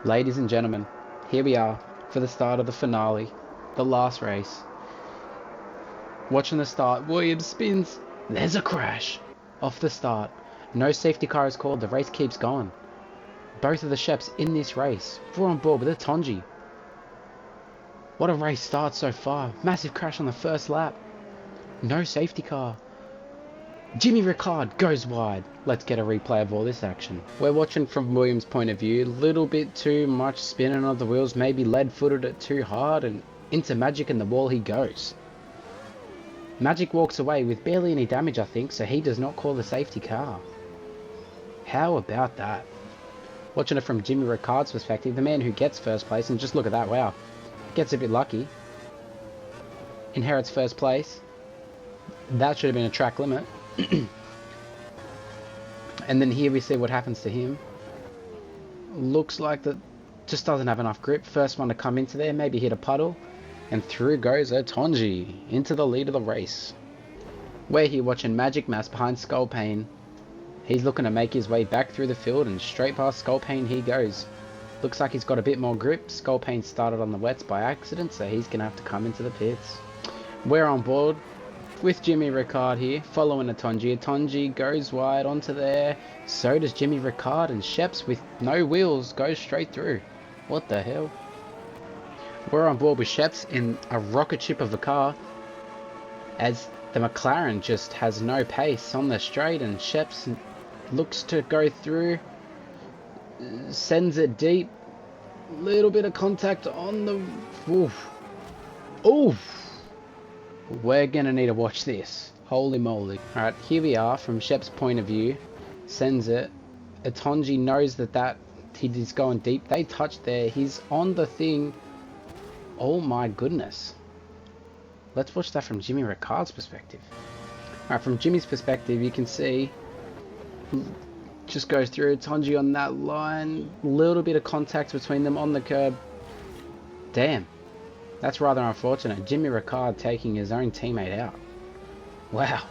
Ladies and gentlemen, here we are for the start of the finale, the last race. Watching the start, Williams spins. There's a crash. Off the start. No safety car is called, the race keeps going. Both of the Sheps in this race. We're on board with a Tonji. What a race start so far. Massive crash on the first lap. No safety car. Jimmy Ricard goes wide. Let's get a replay of all this action. We're watching from Williams' point of view. Little bit too much spinning on the wheels. Maybe lead-footed it too hard and into Magic and the wall he goes. Magic walks away with barely any damage, I think, so he does not call the safety car. How about that? Watching it from Jimmy Ricard's perspective, the man who gets first place, and just look at that, wow. Gets a bit lucky. Inherits first place. That should have been a track limit. And then here we see what happens to him. Looks like that just doesn't have enough grip. First one to come into there, maybe hit a puddle. And through goes a Tonji into the lead of the race. We're here watching Magic Mass behind Skullpain. He's looking to make his way back through the field and straight past Skullpain he goes. Looks like he's got a bit more grip. Skullpain started on the wets by accident, so he's going to have to come into the pits. We're on board with Jimmy Ricard here, following a Tonji. A Tonji goes wide onto there. So does Jimmy Ricard, and Sheps with no wheels goes straight through. What the hell? We're on board with Sheps in a rocket ship of a car, as the McLaren just has no pace on the straight, and Sheps looks to go through, sends it deep. Little bit of contact on the... Oof. Oof. We're gonna need to watch this. Holy moly. Alright, here we are from Shep's point of view. Sends it. Atonji knows that he's going deep. They touch there. He's on the thing. Oh my goodness. Let's watch that from Jimmy Ricard's perspective. Alright, from Jimmy's perspective, you can see just goes through Atonji on that line. Little bit of contact between them on the curb. Damn. That's rather unfortunate. Jimmy Ricard taking his own teammate out. Wow.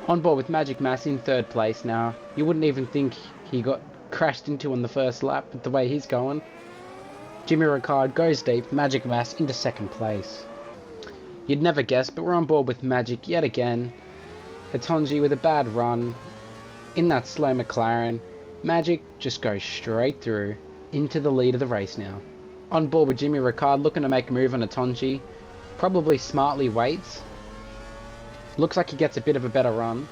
On board with Magic Mass in third place now. You wouldn't even think he got crashed into on the first lap, but the way he's going. Jimmy Ricard goes deep. Magic Mass into second place. You'd never guess, but we're on board with Magic yet again. Atonji with a bad run. In that slow McLaren. Magic just goes straight through into the lead of the race now. On board with Jimmy Ricard, looking to make a move on Atonji. Probably smartly waits. Looks like he gets a bit of a better run.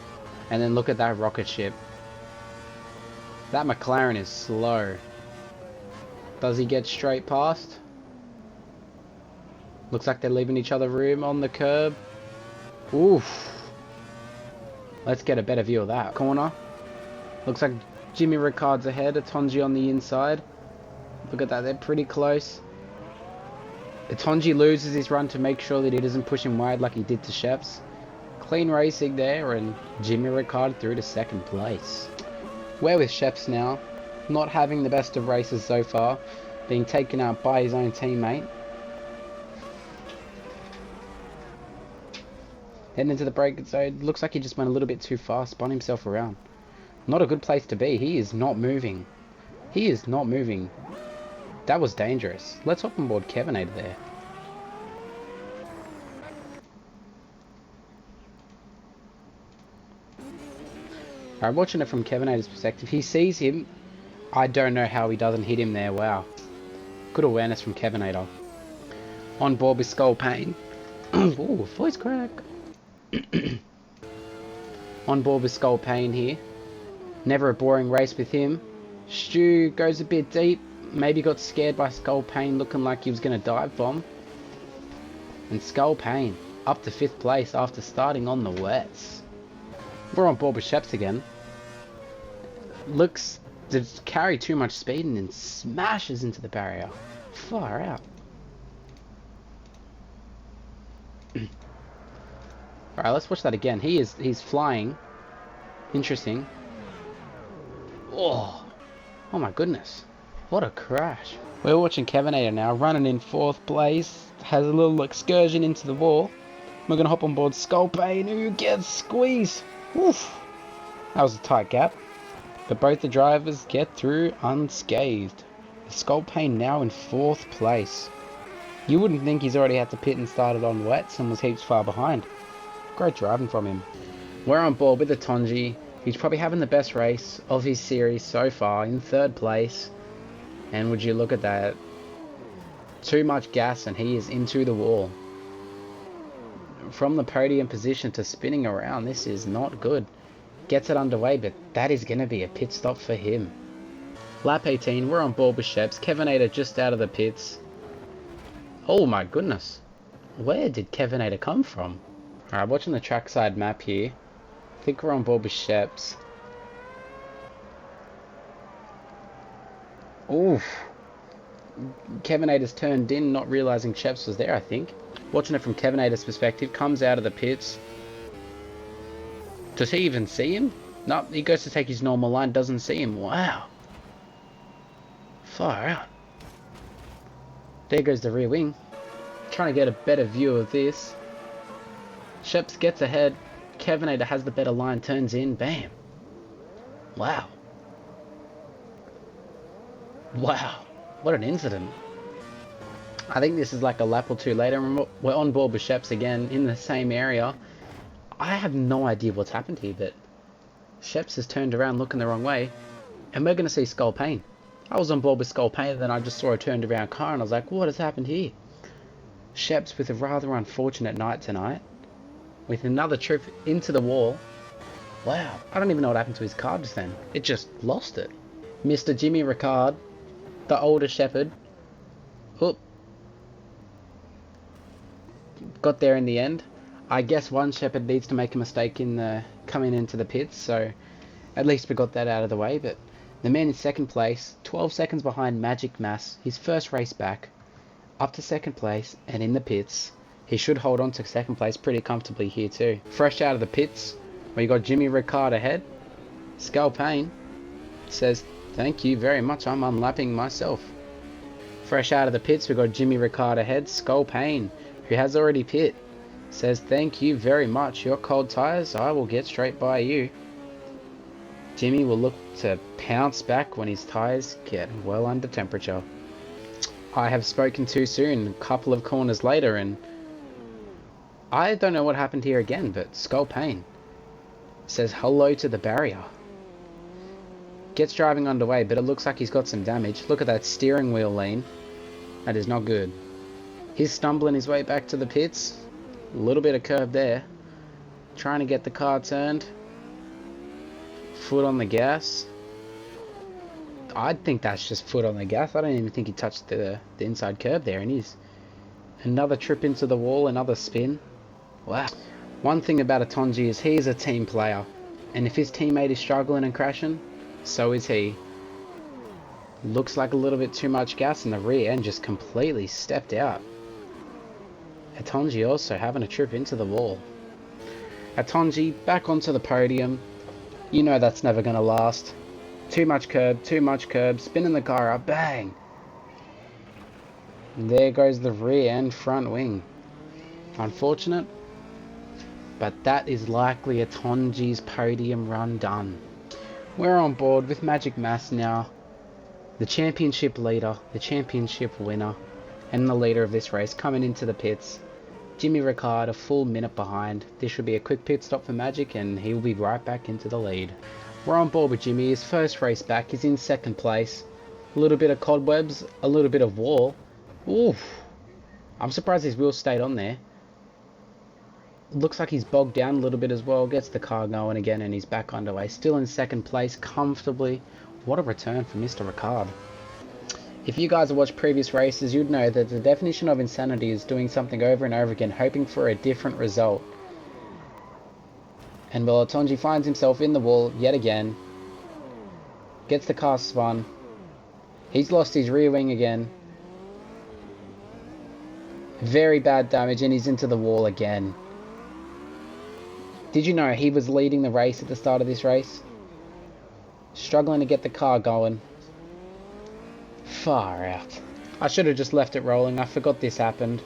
And then look at that rocket ship. That McLaren is slow. Does he get straight past? Looks like they're leaving each other room on the curb. Oof. Let's get a better view of that. Corner. Looks like Jimmy Ricard's ahead. Atonji on the inside. Look at that, they're pretty close. Atonji loses his run to make sure that he doesn't push him wide like he did to Sheps. Clean racing there, and Jimmy Ricard through to second place. We're with Sheps now, not having the best of races so far, being taken out by his own teammate. Heading into the break zone, looks like he just went a little bit too fast, spun himself around. Not a good place to be, he is not moving. He is not moving. That was dangerous. Let's hop on board Kevinator there. Alright, watching it from Kevinator's perspective, he sees him. I don't know how he doesn't hit him there. Wow. Good awareness from Kevinator. On board with Skullpain. Ooh, voice crack. On board with Skullpain here. Never a boring race with him. Stu goes a bit deep. Maybe got scared by Skullpain looking like he was going to dive bomb. And Skullpain up to 5th place after starting on the wets. We're on board with Sheps again. Looks to carry too much speed and then smashes into the barrier. Far out. Alright, let's watch that again. He's flying. Interesting. Oh my goodness. What a crash. We're watching Kevinator now, running in 4th place. Has a little excursion into the wall. We're going to hop on board Skullpain, who gets squeezed. Oof. That was a tight gap. But both the drivers get through unscathed. Sculpane now in 4th place. You wouldn't think he's already had to pit and started on wets and was heaps far behind. Great driving from him. We're on board with the Tonji. He's probably having the best race of his series so far, in 3rd place. And would you look at that? Too much gas and he is into the wall. From the podium position to spinning around, this is not good. Gets it underway, but that is going to be a pit stop for him. Lap 18, we're on board with Sheps. Kevinator just out of the pits. Oh my goodness. Where did Kevinator come from? Alright, watching the trackside map here. I think we're on board with Sheps. Oof. Kevinator's turned in, not realising Sheps was there, I think. Watching it from Kevinator's perspective, comes out of the pits. Does he even see him? No, he goes to take his normal line, doesn't see him. Wow. Far out. There goes the rear wing. Trying to get a better view of this. Sheps gets ahead. Kevinator has the better line, turns in. Bam. Wow. Wow. What an incident. I think this is like a lap or two later. We're on board with Sheps again in the same area. I have no idea what's happened here, but Sheps has turned around looking the wrong way. And we're going to see Sculpane. I was on board with Sculpane, then I just saw a turned around car and I was like, what has happened here? Sheps with a rather unfortunate night tonight. With another trip into the wall. Wow, I don't even know what happened to his car just then. It just lost it. Mr. Jimmy Ricard, the older shepherd. Oop. Got there in the end. I guess one shepherd needs to make a mistake in coming into the pits, so at least we got that out of the way. But the man in 2nd place, 12 seconds behind Magic Mass, his first race back, up to 2nd place and in the pits. He should hold on to 2nd place pretty comfortably here too. Fresh out of the pits, we got Jimmy Ricard ahead. Sculpane says, thank you very much, I'm unlapping myself. Fresh out of the pits, we got Jimmy Ricard ahead. Sculpane, who has already pit, says, thank you very much, your cold tyres, I will get straight by you. Jimmy will look to pounce back when his tyres get well under temperature. I have spoken too soon, a couple of corners later, and I don't know what happened here again, but Sculpane says hello to the barrier. Gets driving underway, but it looks like he's got some damage. Look at that steering wheel lean. That is not good. He's stumbling his way back to the pits. A little bit of curve there. Trying to get the car turned. Foot on the gas. I think that's just foot on the gas. I don't even think he touched the inside curb there, and he's another trip into the wall, another spin. Wow. One thing about a Tonji is he is a team player, and if his teammate is struggling and crashing, so is he. Looks like a little bit too much gas, and the rear end just completely stepped out. Atonji also having a trip into the wall. Atonji back onto the podium. You know that's never going to last. Too much curb, spinning the car up, bang! And there goes the rear and front wing. Unfortunate, but that is likely Atonji's podium run done. We're on board with Magic Mass now. The championship leader, the championship winner, and the leader of this race coming into the pits. Jimmy Ricard a full minute behind. This should be a quick pit stop for Magic and he will be right back into the lead. We're on board with Jimmy. His first race back is in 2nd place. A little bit of cobwebs, a little bit of wall. Oof. I'm surprised his wheels stayed on there. Looks like he's bogged down a little bit as well. Gets the car going again and he's back underway. Still in 2nd place comfortably. What a return for Mr. Ricard. If you guys have watched previous races, you'd know that the definition of insanity is doing something over and over again, hoping for a different result. And well, Atonji finds himself in the wall yet again. Gets the car spun. He's lost his rear wing again. Very bad damage and he's into the wall again. Did you know he was leading the race at the start of this race? Struggling to get the car going. Far out. I should have just left it rolling. I forgot this happened.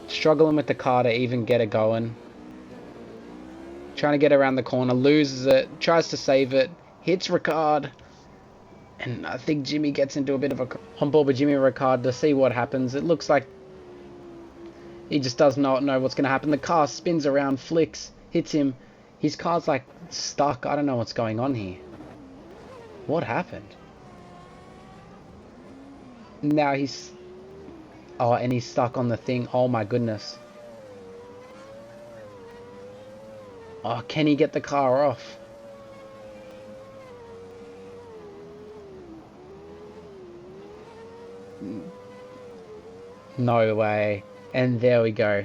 Struggling with the car to even get it going. Trying to get around the corner. Loses it. Tries to save it. Hits Ricard. And I think Jimmy gets into a bit of a... On board with Jimmy Ricard to see what happens. It looks like he just does not know what's going to happen. The car spins around, flicks, hits him. His car's like stuck. I don't know what's going on here. What happened? Now he's... Oh, and he's stuck on the thing. Oh my goodness. Oh, can he get the car off? No way. And there we go.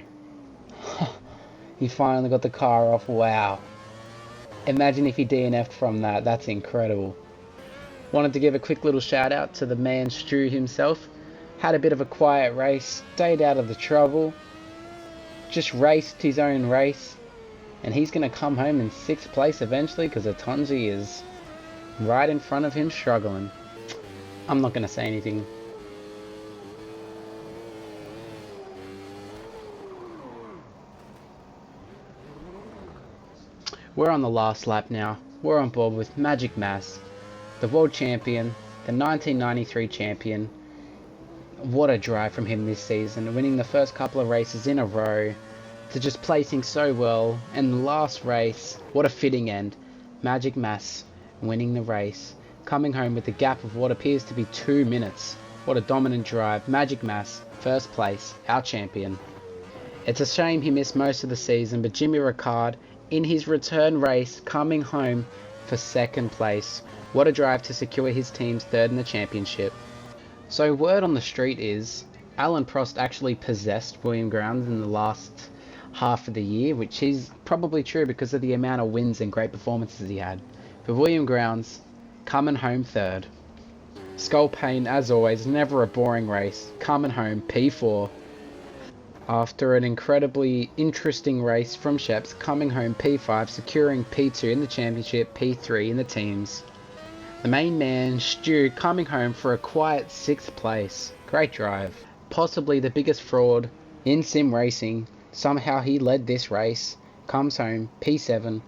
He finally got the car off. Wow. Imagine if he DNF'd from that. That's incredible. Wanted to give a quick little shout out to the man Stu himself. Had a bit of a quiet race. Stayed out of the trouble. Just raced his own race. And he's going to come home in 6th place eventually because Atonji is right in front of him struggling. I'm not going to say anything. We're on the last lap now. We're on board with Magic Mass, the world champion, the 1993 champion. What a drive from him this season, winning the first couple of races in a row, to just placing so well, and the last race, what a fitting end. Magic Mass winning the race, coming home with a gap of what appears to be 2 minutes. What a dominant drive. Magic Mass, first place, our champion. It's a shame he missed most of the season, but Jimmy Ricard, in his return race, coming home for 2nd place. What a drive to secure his team's 3rd in the championship. So word on the street is Alan Prost actually possessed William Grounds in the last half of the year, which is probably true because of the amount of wins and great performances he had. But William Grounds coming home 3rd. Skull Pain, as always, never a boring race, coming home P4. After an incredibly interesting race from Sheps, coming home P5, securing P2 in the championship, P3 in the teams. The main man, Stu, coming home for a quiet 6th place. Great drive. Possibly the biggest fraud in sim racing. Somehow he led this race. Comes home P7.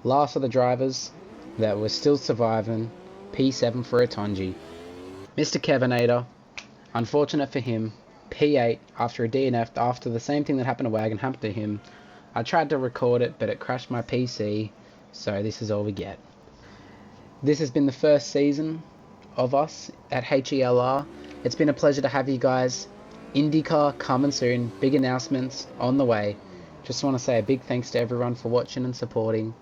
Last of the drivers that were still surviving. P7 for Atonji. Mr. Kevinator, unfortunate for him, P8 after a DNF after the same thing that happened to Wagon happened to him. I tried to record it, but it crashed my PC, so this is all we get. This has been the first season of us at helr. It's been a pleasure to have you guys. IndyCar coming soon. Big announcements on the way. Just want to say a big thanks to everyone for watching and supporting.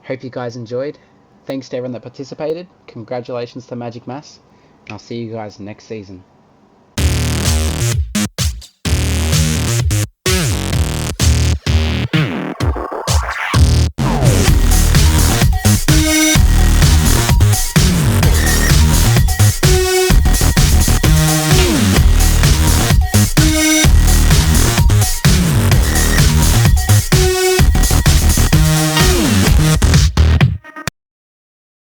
Hope you guys enjoyed. Thanks to everyone that participated. Congratulations to Magic Mass. I'll see you guys next season.